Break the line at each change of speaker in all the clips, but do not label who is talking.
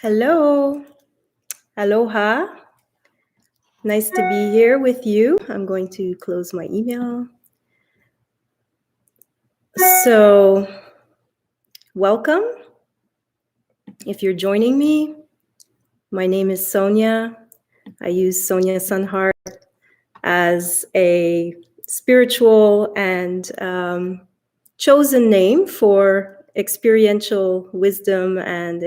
Hello, Aloha. Nice to be here with you. I'm going to close my email. So, welcome. If you're joining me, my name is Sonia. I use Sonia Sunheart as a spiritual and chosen name for experiential wisdom and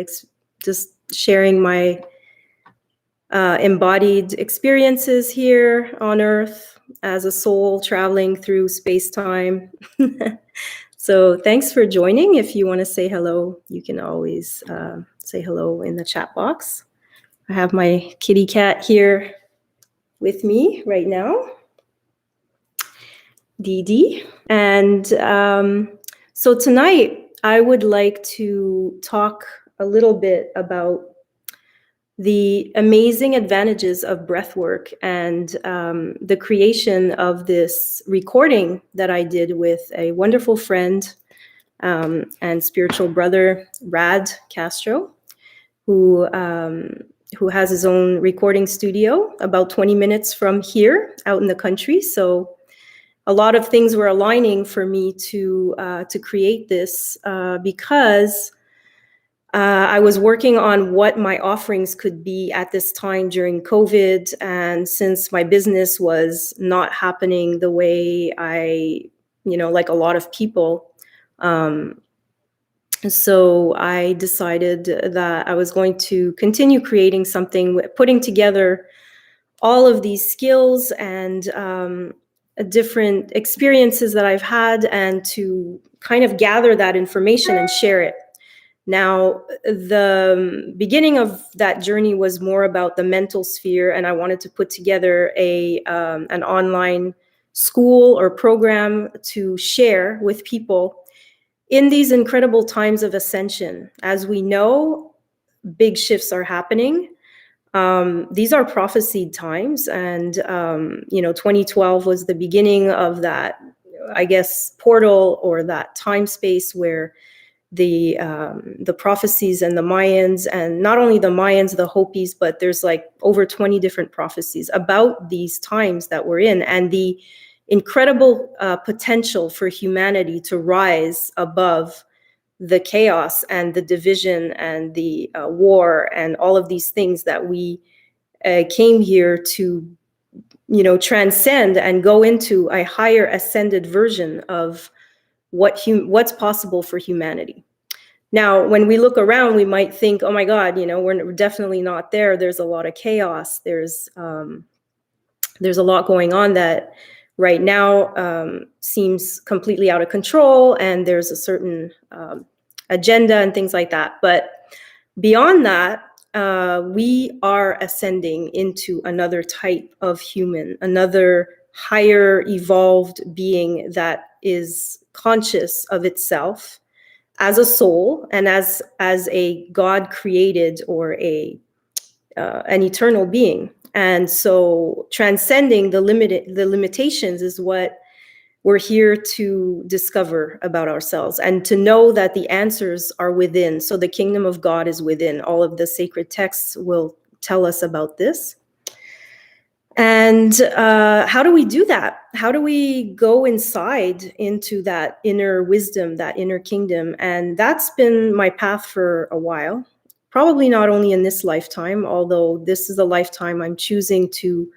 just sharing my embodied experiences here on Earth as a soul traveling through space-time. So thanks for joining. If you want to say hello, you can always say hello in the chat box. I have my kitty cat here with me right now, Dee Dee. And so tonight, I would like to talk a little bit about the amazing advantages of breathwork and the creation of this recording that I did with a wonderful friend and spiritual brother, Rad Castro, who has his own recording studio about 20 minutes from here out in the country. So a lot of things were aligning for me to create this because I was working on what my offerings could be at this time during COVID. And since my business was not happening the way like a lot of people, so I decided that I was going to continue creating something, putting together all of these skills and different experiences that I've had, and to kind of gather that information and share it. Now, the beginning of that journey was more about the mental sphere, and I wanted to put together an online school or program to share with people in these incredible times of ascension. As we know, big shifts are happening. These are prophesied times, and 2012 was the beginning of that, I guess, portal or that time space where the prophecies and the Mayans, and not only the Mayans, the Hopis, but there's like over 20 different prophecies about these times that we're in, and the incredible potential for humanity to rise above the chaos and the division and the war and all of these things that we came here to, transcend and go into a higher ascended version of what's possible for humanity. Now, when we look around, we might think, oh my God, we're definitely not there. There's a lot of chaos. There's a lot going on that right now seems completely out of control, and there's a certain agenda and things like that. But beyond that, we are ascending into another type of human, another higher evolved being that is conscious of itself as a soul and as a God created or an eternal being. And so transcending the limitations is what we're here to discover about ourselves, and to know that the answers are within. So the kingdom of God is within. All of the sacred texts will tell us about this. And how do we do that? How do we go inside into that inner wisdom, that inner kingdom? And that's been my path for a while. Probably not only in this lifetime, although this is a lifetime I'm choosing to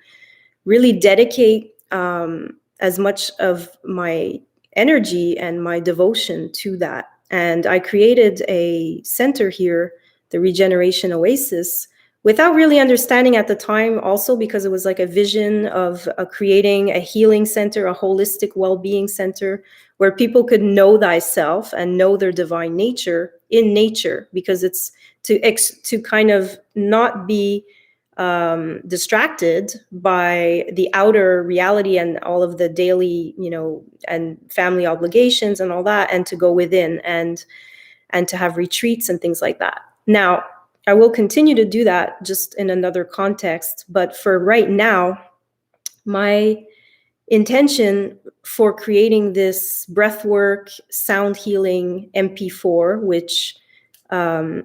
really dedicate as much of my energy and my devotion to that. And I created a center here, the Regeneration Oasis, without really understanding at the time, also because it was like a vision of creating a healing center, a holistic well-being center, where people could know thyself and know their divine nature in nature, because it's to kind of not be distracted by the outer reality and all of the daily, and family obligations and all that, and to go within and to have retreats and things like that. Now, I will continue to do that just in another context, but for right now, my intention for creating this breathwork, sound healing MP4, which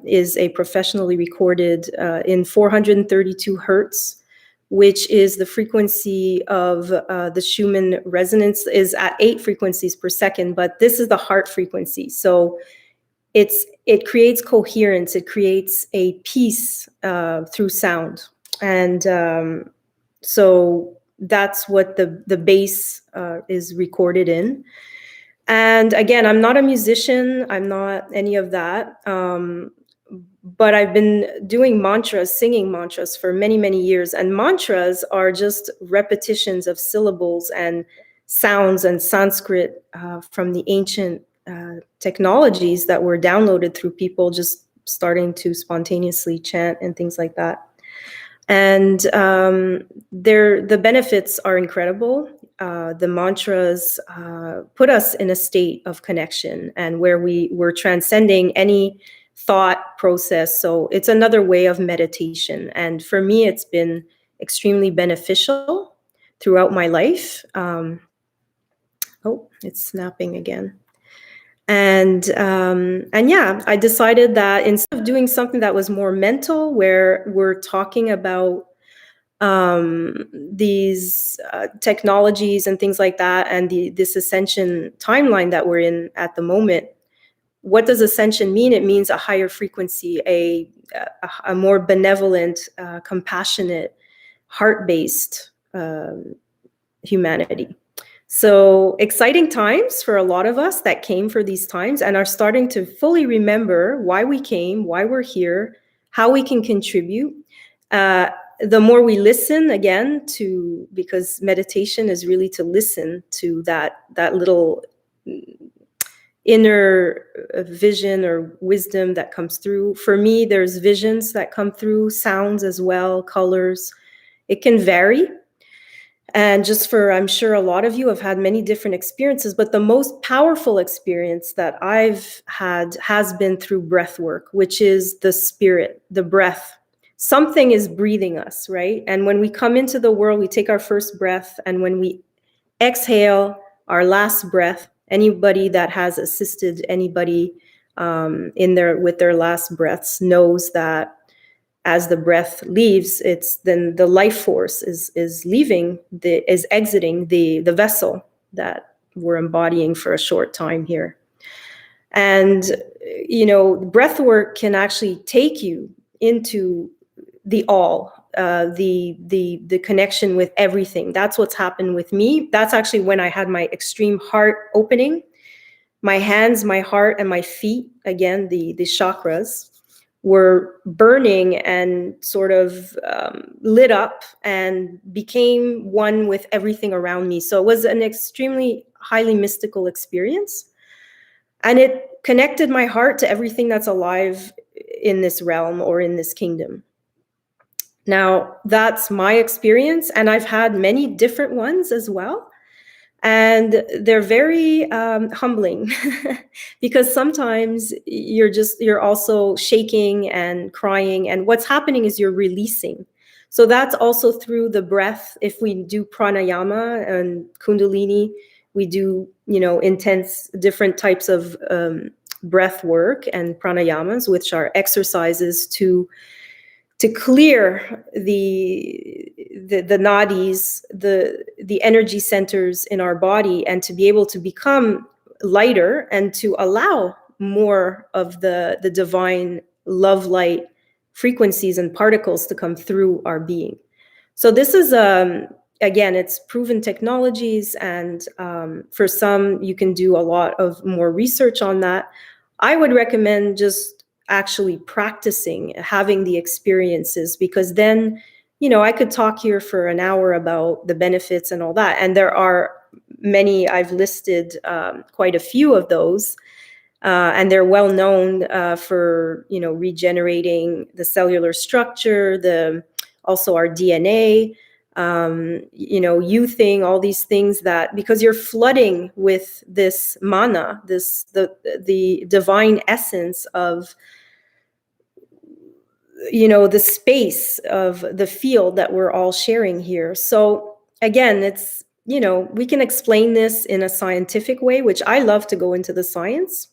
is a professionally recorded in 432 hertz, which is the frequency of the Schumann resonance is at 8 frequencies per second, but this is the heart frequency. So it creates coherence, it creates a peace through sound. And so that's what the bass is recorded in. And again, I'm not a musician, I'm not any of that. But I've been doing mantras, singing mantras for many, many years. And mantras are just repetitions of syllables and sounds and Sanskrit from the ancient technologies that were downloaded through people just starting to spontaneously chant and things like that. And the benefits are incredible. The mantras put us in a state of connection and where we're transcending any thought process. So it's another way of meditation. And for me, it's been extremely beneficial throughout my life. Oh, it's snapping again. And yeah, I decided that instead of doing something that was more mental, where we're talking about these technologies and things like that, and this ascension timeline that we're in at the moment, what does ascension mean? It means a higher frequency, a more benevolent, compassionate, heart-based humanity. So exciting times for a lot of us that came for these times and are starting to fully remember why we came, why we're here, how we can contribute. The more we listen again to, because meditation is really to listen to that little inner vision or wisdom that comes through. For me, there's visions that come through, sounds as well, colors. It can vary. And just for, I'm sure a lot of you have had many different experiences, but the most powerful experience that I've had has been through breath work, which is the spirit, the breath. Something is breathing us, right? And when we come into the world, we take our first breath. And when we exhale our last breath, anybody that has assisted anybody with their last breaths knows that as the breath leaves, it's then the life force is leaving, is exiting the vessel that we're embodying for a short time here. And breath work can actually take you into the all, the connection with everything. That's what's happened with me. That's actually when I had my extreme heart opening. My hands, my heart, and my feet, again, the chakras, were burning and sort of lit up and became one with everything around me. So it was an extremely highly mystical experience. And it connected my heart to everything that's alive in this realm or in this kingdom. Now, that's my experience, and I've had many different ones as well. And they're very humbling because sometimes you're also shaking and crying, and what's happening is you're releasing. So that's also through the breath. If we do pranayama and kundalini, we do intense different types of breath work and pranayamas, which are exercises to clear the nadis, the energy centers in our body, and to be able to become lighter and to allow more of the divine love light frequencies and particles to come through our being. So this is again, it's proven technologies, and for some you can do a lot of more research on that. I would recommend just actually practicing, having the experiences, because then, I could talk here for an hour about the benefits and all that. And there are many, I've listed quite a few of those, and they're well known for, regenerating the cellular structure, also our DNA, youthing, all these things that, because you're flooding with this mana, the divine essence of, the space of the field that we're all sharing here. So again, it's, we can explain this in a scientific way, which I love to go into the science.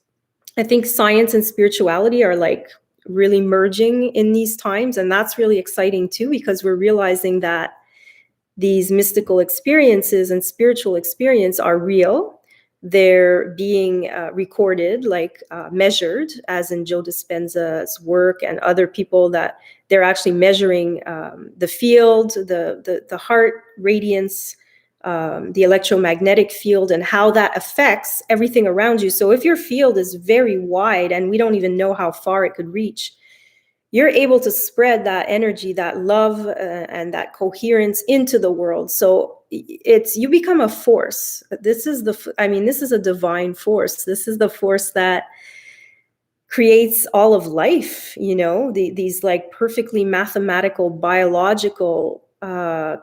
I think science and spirituality are like really merging in these times. And that's really exciting too, because we're realizing that these mystical experiences and spiritual experience are real. They're being recorded, like measured, as in Joe Dispenza's work and other people, that they're actually measuring the field, the heart radiance, the electromagnetic field, and how that affects everything around you. So if your field is very wide and we don't even know how far it could reach, you're able to spread that energy, that love, and that coherence into the world. So it's, you become a force. This is this is a divine force. This is the force that creates all of life, these like perfectly mathematical, biological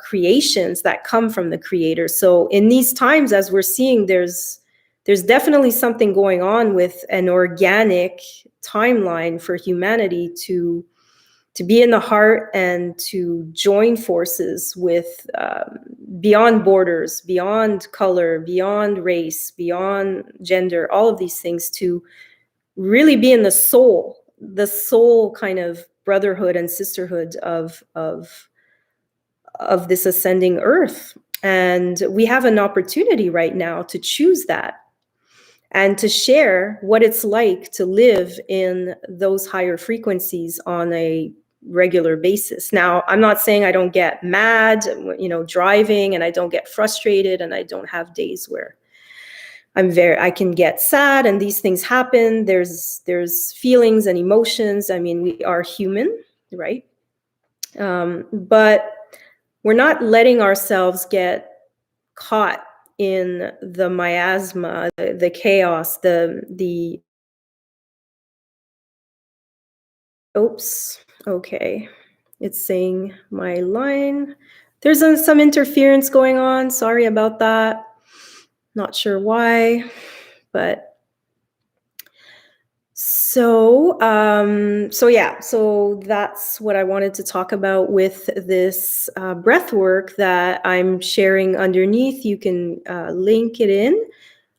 creations that come from the creator. So in these times, as we're seeing, there's definitely something going on with an organic timeline for humanity to be in the heart and to join forces with beyond borders, beyond color, beyond race, beyond gender, all of these things, to really be in the soul kind of brotherhood and sisterhood of this ascending earth. And we have an opportunity right now to choose that and to share what it's like to live in those higher frequencies on a regular basis. Now, I'm not saying I don't get mad, driving, and I don't get frustrated, and I don't have days where I can get sad, and these things happen. There's feelings and emotions. I mean, we are human, right? But we're not letting ourselves get caught in the miasma, the chaos, the oops, okay. It's saying my line. There's some interference going on. Sorry about that. Not sure why, but so that's what I wanted to talk about with this breath work that I'm sharing underneath. You can link it in.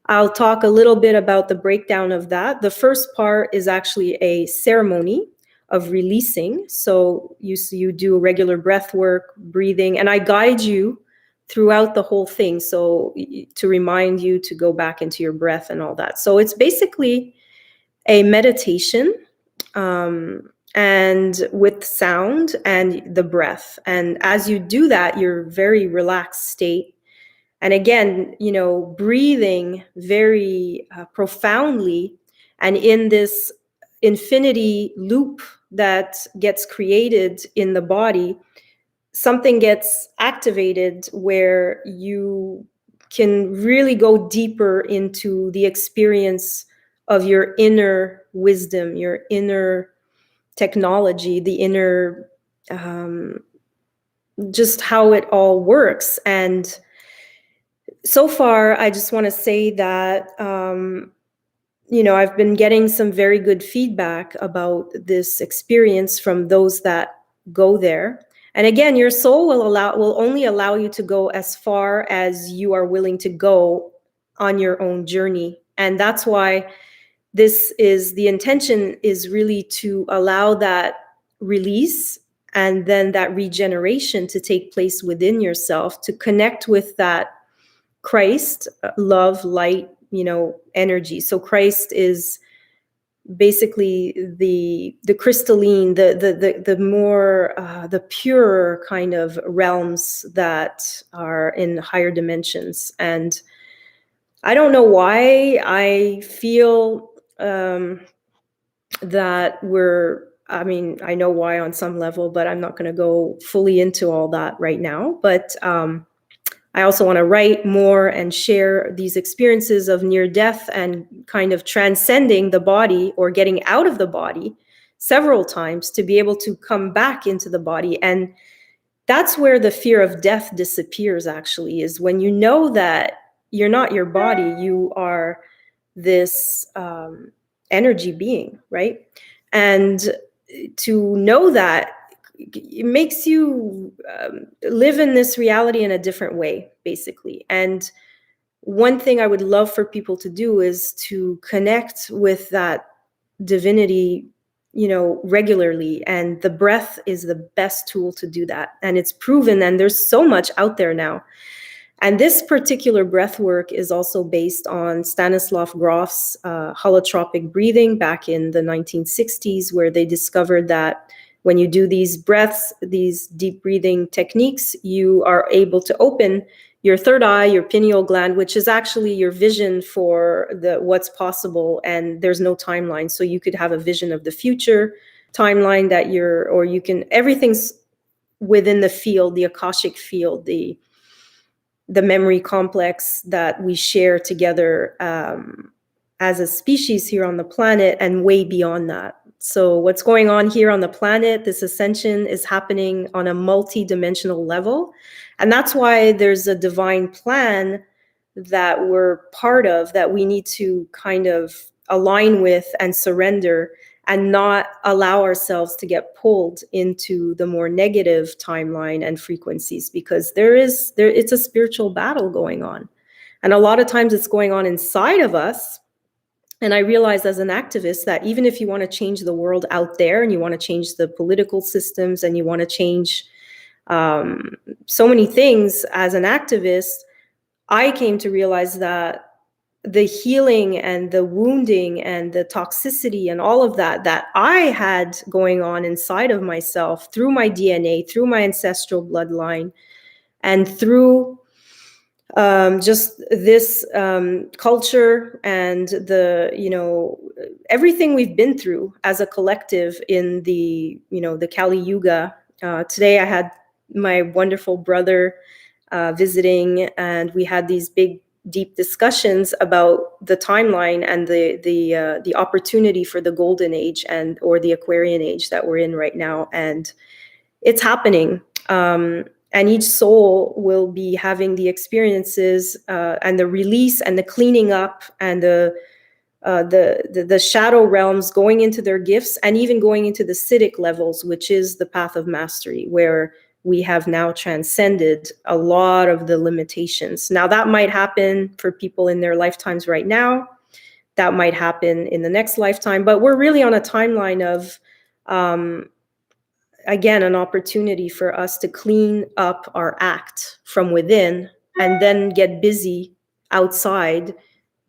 I'll talk a little bit about the breakdown of that. The first part is actually a ceremony of releasing. So you do a regular breath work, breathing, and I guide you throughout the whole thing. So to remind you to go back into your breath and all that. So it's basically a meditation, and with sound and the breath. And as you do that, you're very relaxed state. And again, breathing very profoundly, and in this infinity loop that gets created in the body, something gets activated where you can really go deeper into the experience of your inner wisdom, your inner technology, the inner, just how it all works. And so far, I just want to say that, I've been getting some very good feedback about this experience from those that go there. And again, your soul will only allow you to go as far as you are willing to go on your own journey. And that's why the intention is really to allow that release and then that regeneration to take place within yourself, to connect with that Christ, love, light, energy. So Christ is basically the crystalline, the more the pure kind of realms that are in higher dimensions. And I don't know why I feel that I know why on some level, but I'm not going to go fully into all that right now. But I also want to write more and share these experiences of near death and kind of transcending the body or getting out of the body several times to be able to come back into the body. And that's where the fear of death disappears, actually, is when you know that you're not your body, you are this energy being, right? And to know that, it makes you live in this reality in a different way, basically. And one thing I would love for people to do is to connect with that divinity, regularly. And the breath is the best tool to do that. And it's proven, and there's so much out there now. And this particular breath work is also based on Stanislav Grof's holotropic breathing back in the 1960s, where they discovered that when you do these breaths, these deep breathing techniques, you are able to open your third eye, your pineal gland, which is actually your vision for what's possible. And there's no timeline. So you could have a vision of the future timeline everything's within the field, the Akashic field, the memory complex that we share together as a species here on the planet, and way beyond that. So what's going on here on the planet, this ascension is happening on a multi-dimensional level. And that's why there's a divine plan that we're part of, that we need to kind of align with and surrender, and not allow ourselves to get pulled into the more negative timeline and frequencies, because it's a spiritual battle going on. And a lot of times it's going on inside of us. And I realized as an activist that even if you want to change the world out there, and you want to change the political systems, and you want to change so many things as an activist, I came to realize that the healing and the wounding and the toxicity and all of that I had going on inside of myself through my DNA, through my ancestral bloodline, and through just this culture and everything we've been through as a collective in the Kali Yuga. Today I had my wonderful brother visiting, and we had these big, deep discussions about the timeline and the opportunity for the golden age or the Aquarian age that we're in right now, and it's happening. And each soul will be having the experiences and the release and the cleaning up and the shadow realms going into their gifts, and even going into the Siddhic levels, which is the path of mastery, where we have now transcended a lot of the limitations. Now, that might happen for people in their lifetimes right now. That might happen in the next lifetime. But we're really on a timeline of again, an opportunity for us to clean up our act from within, and then get busy outside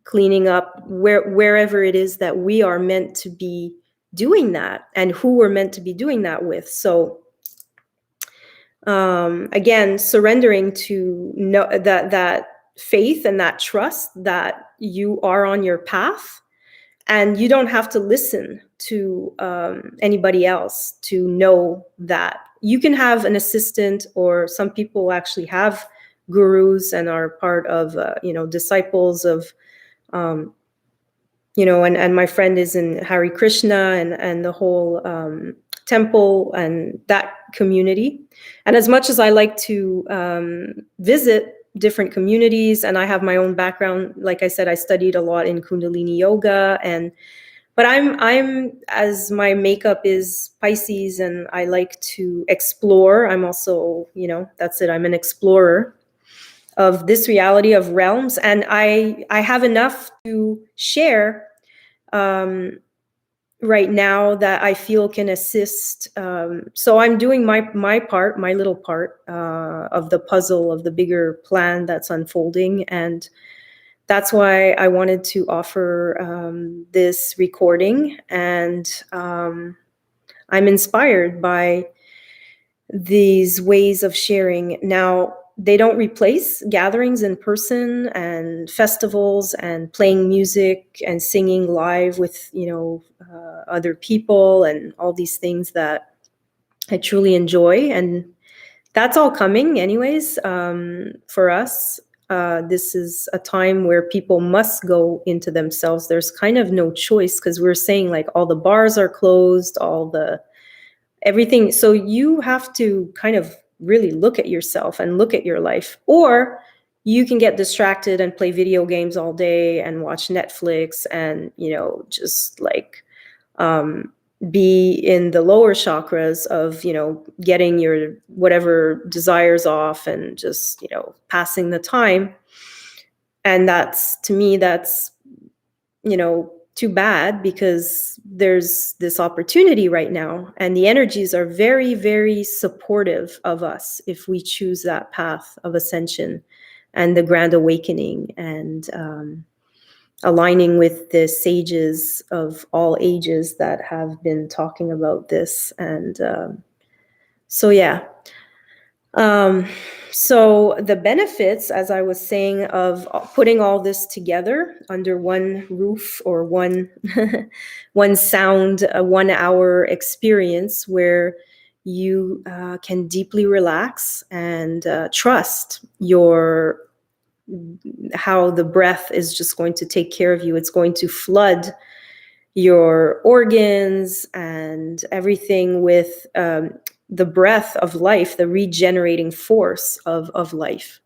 cleaning up wherever it is that we are meant to be doing that, and who we're meant to be doing that with. So again, surrendering to know that faith and that trust that you are on your path. And you don't have to listen to anybody else to know that. You can have an assistant, or some people actually have gurus and are part of, disciples of, and my friend is in Hare Krishna and the whole temple and that community. And as much as I like to visit different communities, and I have my own background, like I said, I studied a lot in Kundalini yoga, but I'm as my makeup is Pisces, and I like to explore. I'm also, that's it, I'm an explorer of this reality of realms, and I have enough to share right now that I feel can assist. So I'm doing my part, my little part of the puzzle of the bigger plan that's unfolding. And that's why I wanted to offer this recording. And I'm inspired by these ways of sharing. Now, they don't replace gatherings in person and festivals and playing music and singing live with, other people and all these things that I truly enjoy. And that's all coming anyways for us. This is a time where people must go into themselves. There's kind of no choice, because we're saying like all the bars are closed, everything. So you have to kind of really look at yourself and look at your life. Or you can get distracted and play video games all day and watch Netflix and, just like be in the lower chakras of, getting your whatever desires off and just, passing the time. And that's, to me, that's, too bad, because there's this opportunity right now, and the energies are very, very supportive of us if we choose that path of ascension and the grand awakening, and aligning with the sages of all ages that have been talking about this. And so, yeah. Um, so the benefits, as I was saying, of putting all this together under one roof, or one one sound, a 1 hour experience where you can deeply relax and trust your how the breath is just going to take care of you. It's going to flood your organs and everything with the breath of life, the regenerating force of life.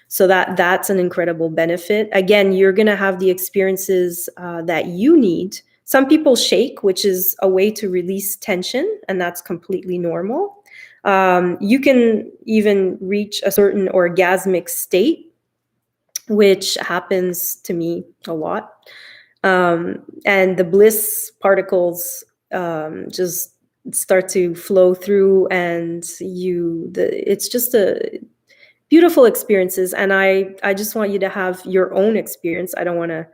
So that's an incredible benefit. Again, you're going to have the experiences that you need. Some people shake, which is a way to release tension, and that's completely normal. You can even reach a certain orgasmic state, which happens to me a lot. And the bliss particles just start to flow through, and it's just a beautiful experiences. And I just want you to have your own experience. I don't want to,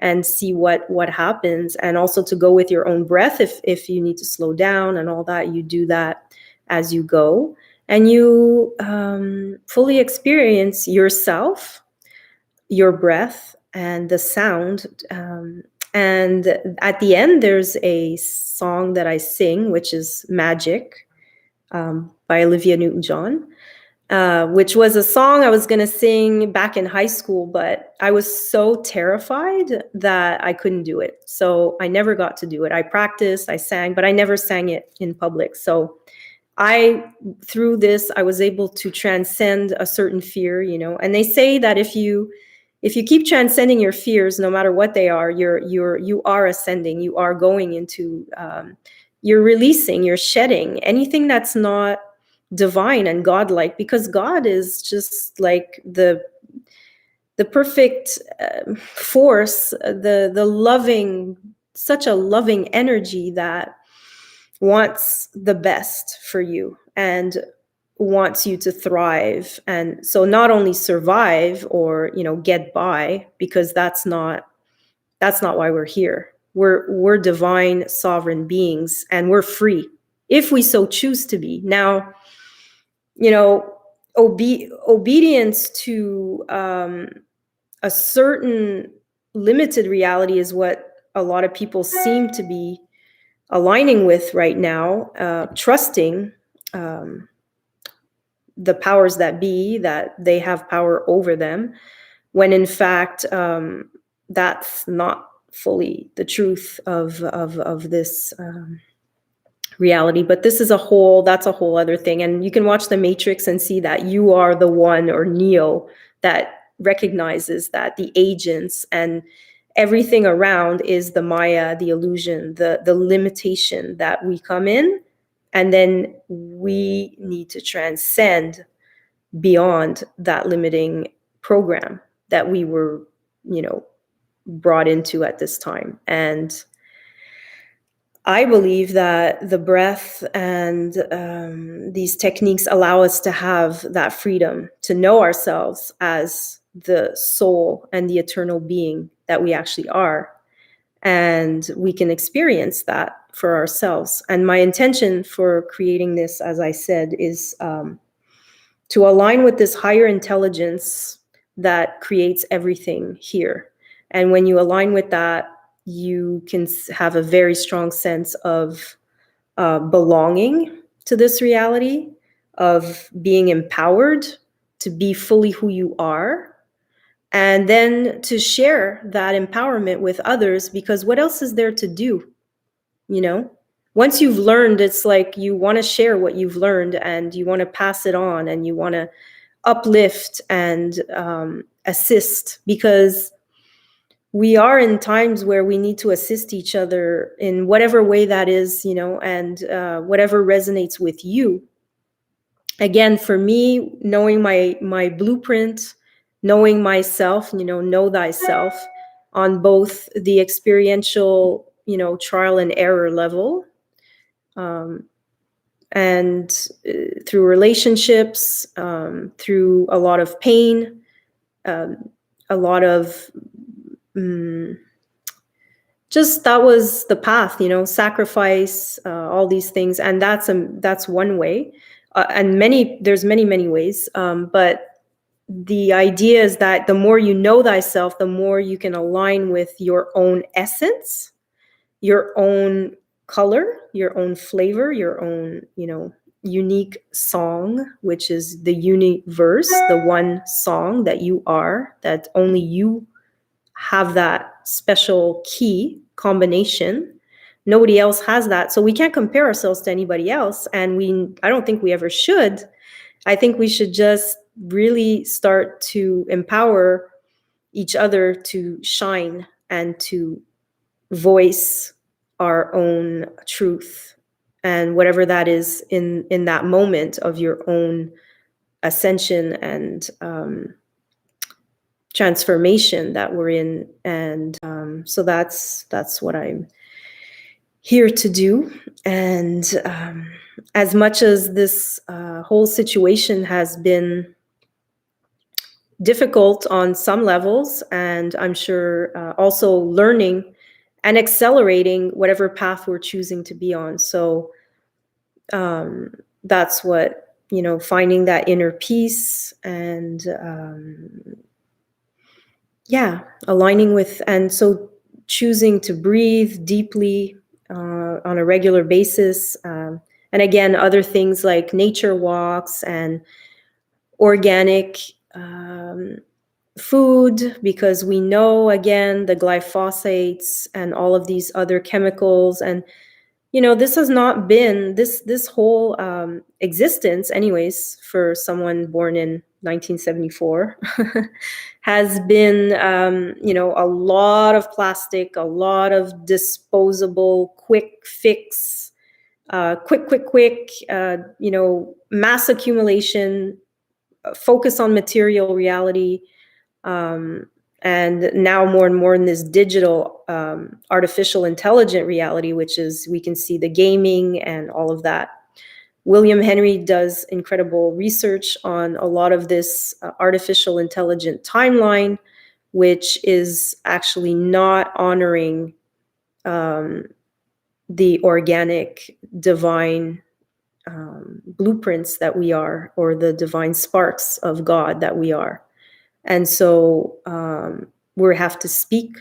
and see what happens, and also to go with your own breath. If you need to slow down and all that, you do that as you go, and you fully experience yourself, your breath, and the sound. And at the end, there's a song that I sing, which is Magic, by Olivia Newton-John, which was a song I was going to sing back in high school, but I was so terrified that I couldn't do it. So I never got to do it. I practiced, I sang, but I never sang it in public. So through this, I was able to transcend a certain fear, and they say that if you keep transcending your fears, no matter what they are, you are ascending. You are going into, you're releasing, you're shedding anything that's not divine and godlike, because God is just like the perfect force, the loving, such a loving energy that wants the best for you and wants you to thrive. And so not only survive or get by, because that's not why we're here. We're divine sovereign beings, and we're free if we so choose to be. Now, obedience to a certain limited reality is what a lot of people seem to be aligning with right now, trusting the powers that be, that they have power over them, when in fact that's not fully the truth of this reality. But this is that's a whole other thing. And you can watch The Matrix and see that you are the one, or Neo, that recognizes that the agents and everything around is the Maya, the illusion, the limitation that we come in. And then we need to transcend beyond that limiting program that we were, brought into at this time. And I believe that the breath and these techniques allow us to have that freedom to know ourselves as the soul and the eternal being that we actually are. And we can experience that for ourselves. And my intention for creating this, as I said, is to align with this higher intelligence that creates everything here. And when you align with that, you can have a very strong sense of belonging to this reality, of being empowered to be fully who you are, and then to share that empowerment with others, because what else is there to do? Once you've learned, it's like you want to share what you've learned, and you want to pass it on, and you want to uplift and assist, because we are in times where we need to assist each other in whatever way that is, and whatever resonates with you. Again, for me, knowing my blueprint, knowing myself, know thyself, on both the experiential, trial and error level, and through relationships, through a lot of pain, a lot of just, that was the path, sacrifice, all these things. And that's one way, and there's many ways, but the idea is that the more you know thyself, the more you can align with your own essence, your own color, your own flavor, your own, unique song, which is the universe, the one song that you are, that only you have, that special key combination. Nobody else has that. So we can't compare ourselves to anybody else. And I don't think we ever should. I think we should just really start to empower each other to shine and to voice our own truth, and whatever that is in that moment of your own ascension and transformation that we're in. And so that's what I'm here to do. And as much as this whole situation has been difficult on some levels, and I'm sure also learning and accelerating whatever path we're choosing to be on. So that's what, finding that inner peace, and aligning with, and so choosing to breathe deeply on a regular basis. And again, other things like nature walks and organic food, because we know, again, the glyphosates and all of these other chemicals. And this has not been this whole existence, anyways, for someone born in 1974 has been a lot of plastic, a lot of disposable, quick fix, quick, mass accumulation, focus on material reality, and now more and more in this digital, artificial intelligent reality, which is, we can see the gaming and all of that. William Henry does incredible research on a lot of this artificial intelligent timeline, which is actually not honoring the organic, divine blueprints that we are, or the divine sparks of God that we are. And so we have to speak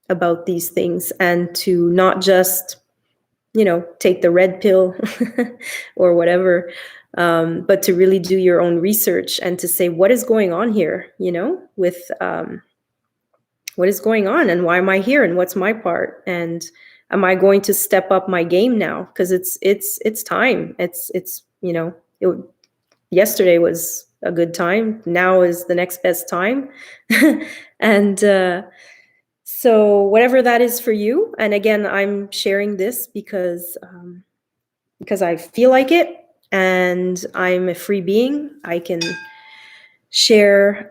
about these things, and to not just, take the red pill or whatever, but to really do your own research and to say, what is going on here, with what is going on, and why am I here, and what's my part, and am I going to step up my game now? Because it's time. Yesterday was a good time. Now is the next best time. And so whatever that is for you. And again, I'm sharing this because I feel like it, and I'm a free being. I can share,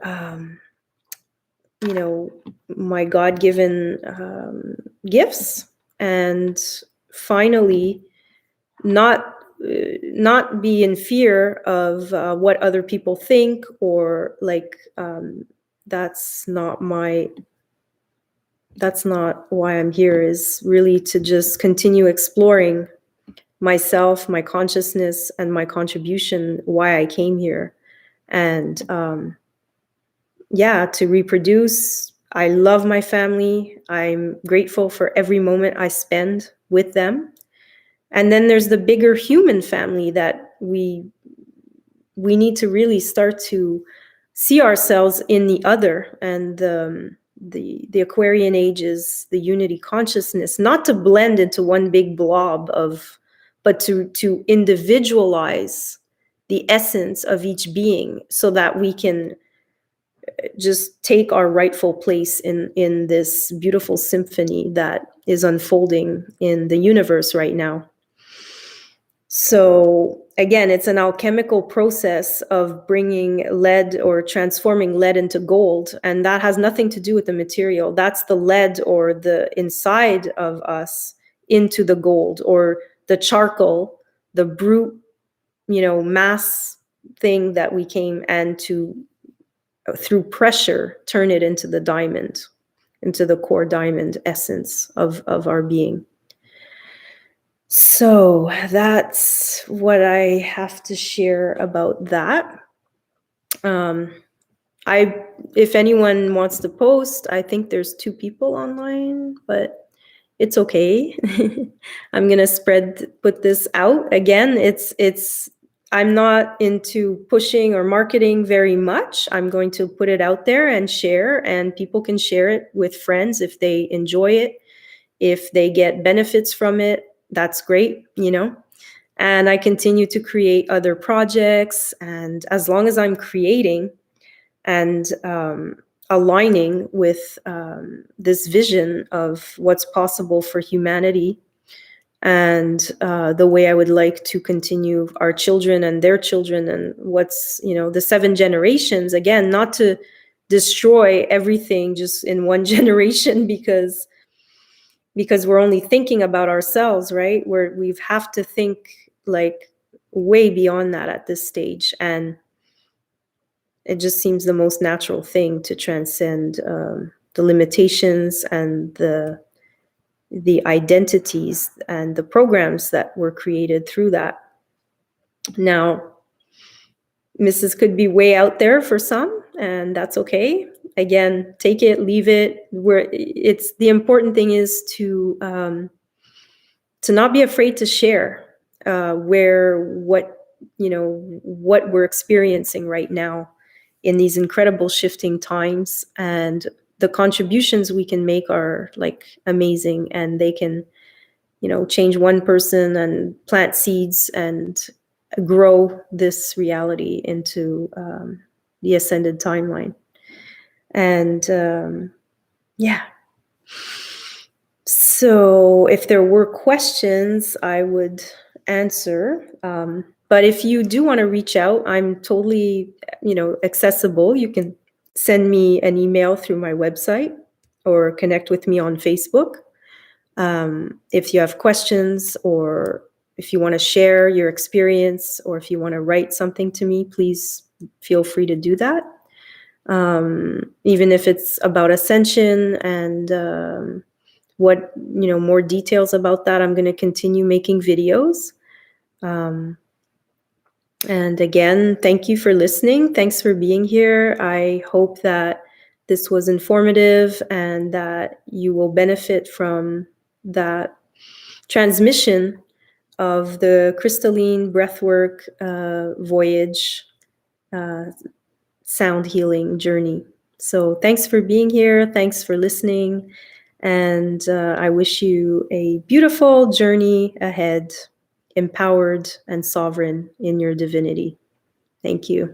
my God-given gifts, and finally not be in fear of what other people think, or like, that's not why I'm here, is really to just continue exploring myself, my consciousness, and my contribution, why I came here. And to reproduce. I love my family. I'm grateful for every moment I spend with them. And then there's the bigger human family that we need to really start to see ourselves in the other. And the Aquarian age is the unity consciousness, not to blend into one big blob but to individualize the essence of each being, so that we can just take our rightful place in this beautiful symphony that is unfolding in the universe right now. So again, it's an alchemical process of bringing lead or transforming lead into gold. And that has nothing to do with the material. That's the lead or the inside of us into the gold, or the charcoal, the brute, mass thing that we came, and to, through pressure, turn it into the diamond, into the core diamond essence of our being. So that's what I have to share about that. If anyone wants to post, I think there's 2 people online, but it's okay. I'm gonna put this out again. I'm not into pushing or marketing very much. I'm going to put it out there and share, and people can share it with friends if they enjoy it. If they get benefits from it, that's great, And I continue to create other projects. And as long as I'm creating and aligning with this vision of what's possible for humanity, and the way I would like to continue our children and their children, and what's, the 7 generations, again, not to destroy everything just in one generation, because we're only thinking about ourselves, right? We have to think like way beyond that at this stage. And it just seems the most natural thing to transcend the limitations and the identities and the programs that were created through that. Now, Mrs. could be way out there for some, and that's okay. Again, take it, leave it. It's the important thing is to not be afraid to share what we're experiencing right now in these incredible shifting times. And the contributions we can make are like amazing, and they can, change one person and plant seeds and grow this reality into the ascended timeline. And yeah. So if there were questions, I would answer. But if you do want to reach out, I'm totally, accessible. You can send me an email through my website or connect with me on Facebook. If you have questions, or if you want to share your experience, or if you want to write something to me, please feel free to do that. Even if it's about ascension and what, more details about that, I'm going to continue making videos. And again, thank you for listening. Thanks for being here. I hope that this was informative and that you will benefit from that transmission of the crystalline breathwork voyage sound healing journey. So thanks for being here. Thanks for listening. And I wish you a beautiful journey ahead, empowered and sovereign in your divinity. Thank you.